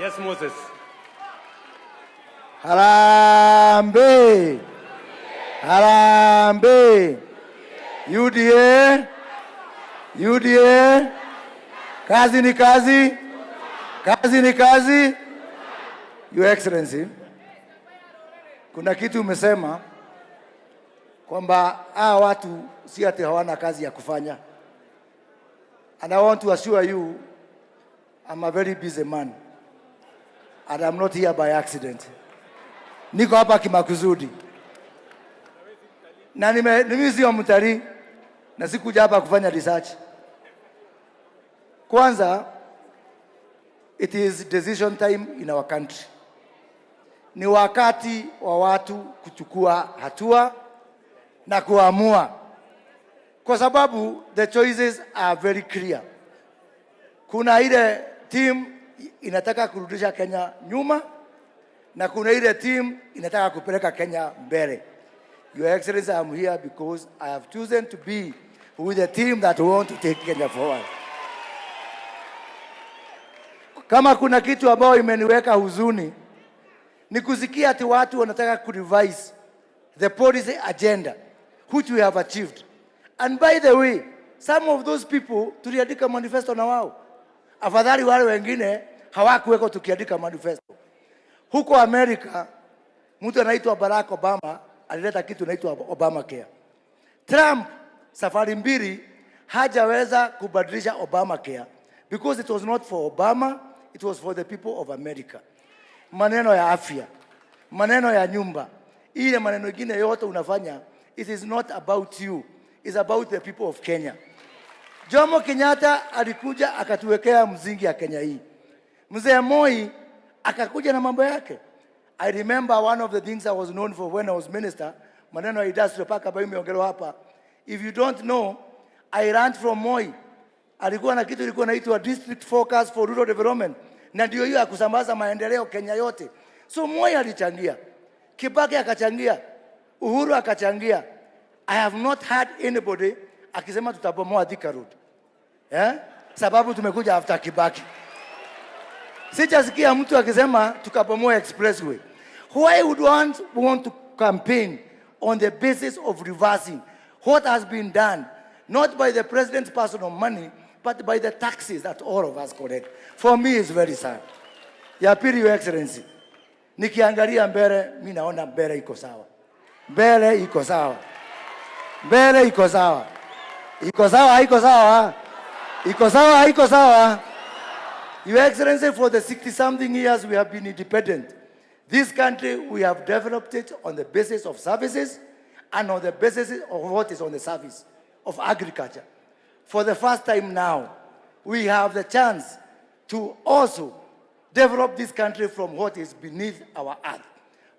Yes, Moses. Harambee! Harambee! UDA! UDA! Kazi ni kazi! Kazi ni kazi! Your Excellency, kuna kitu umesema kwamba watu si ati hawana kazi ya kufanya. And I want to assure you, I'm a very busy man. And I'm not here by accident. Niko hapa kimakusudi. Na mimi sio mtalii na sikuja hapa kufanya research. Kwanza, it is decision time in our country. Ni wakati wa watu kuchukua hatua na kuamua. Kwa sababu the choices are very clear. Kuna ile team inataka kurudisha Kenya nyuma na kuna ile team inataka kupeleka Kenya mbele. Your Excellency, I'm here because I have chosen to be with the team that want to take Kenya forward. Kama kuna kitu ambao imeniweka huzuni ni kusikia ati watu wanataka kurevise the policy agenda which we have achieved. And by the way, some of those people tuliandika manifesto na wao. Afadhali wale wengine hawakuweko tukiandika manifesto. Huko Amerika, mtu anaitwa Barack Obama alileta kitu inaitwa Obamacare. Trump safari mbili hajaweza kubadilisha Obamacare because it was not for Obama, it was for the people of America. Maneno ya afya, maneno ya nyumba, ile maneno mengine yote unafanya, it is not about you, it's about the people of Kenya. Jomo Kenyatta alikuja akatuwekea mzingi ya Kenya hii. Mzee Moi akakuja na mambo yake. I remember one of the things I was known for when I was minister, maneno ya industry park ambayo imeongelewa hapa. If you don't know, I ran from Moi. Alikuwa na kitu ilikuwa inaitwa District Focus for Rural Development. Na ndio hiyo ya kusambaza maendeleo Kenya yote. So Moi alichangia. Kibaki akachangia. Uhuru akachangia. I have not heard anybody akisema tutabomoa Thika Road. Sababu tumekuja after Kibaki. Sijasikia mtu akisema tukabomoa expressway. Why would one want to campaign on the basis of reversing what has been done, not by the president's personal money, but by the taxes that all of us collect? For me, it's very sad. Ya pili, Your Excellency, nikiangalia mbele, mimi naona mbele iko sawa. Mbele iko sawa. Mbele iko sawa. Iko sawa, haiko sawa. Iko sawa, haiko sawa. Your Excellency, for the 60-something years we have been independent. This country, we have developed it on the basis of services and on the basis of what is on the service of agriculture. For the first time now, we have the chance to also develop this country from what is beneath our earth.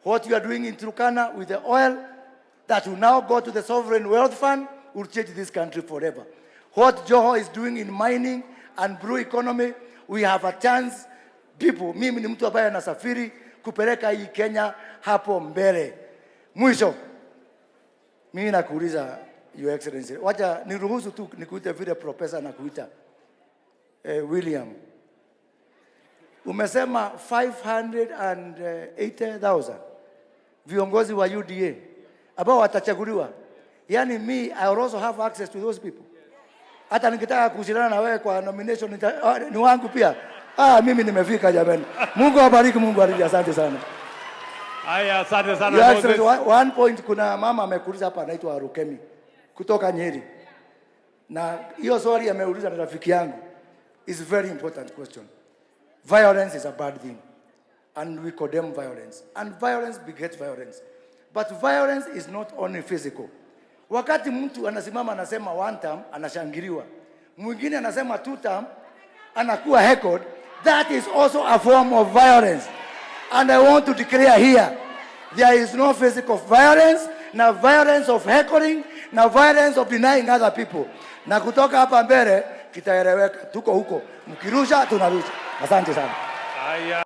What you are doing in Turkana with the oil that will now go to the Sovereign Wealth Fund will change this country forever. What Joho is doing in mining and blue economy, we have a chance. People, mimi ni mtu ambaye anasafiri kupeleka hii Kenya hapo mbele. Mwisho, mimi nakuuliza Your Excellency, wacha niruhusu tu nikuite vile profesa na kuita William. Umesema 580,000 viongozi wa UDA ambao watachaguliwa. Yani me, I also have access to those people. Hata nikitaka kushindana na wewe kwa nomination ni wangu pia. Mimi nimefika jamani. Mungu awabariki, Mungu awabariki. Asante sana. Haya, asante sana Moses. One point, kuna mama amekuuliza hapa anaitwa Rukemi kutoka Nyeri. Na hiyo swali ameuliza na rafiki yangu. Is a very important question. Violence is a bad thing. And we condemn violence. And violence begets violence. But violence is not only physical. Wakati mtu anasimama anasema one term, anashangiliwa. Mwingine anasema two term, anakuwa heckled. That is also a form of violence. And I want to declare here, there is no physical violence, no violence of heckling, no violence of denying other people. Na kutoka hapa mbele, kitaeleweka. Tuko huko. Mkirusha, tunarusha. Asante sana.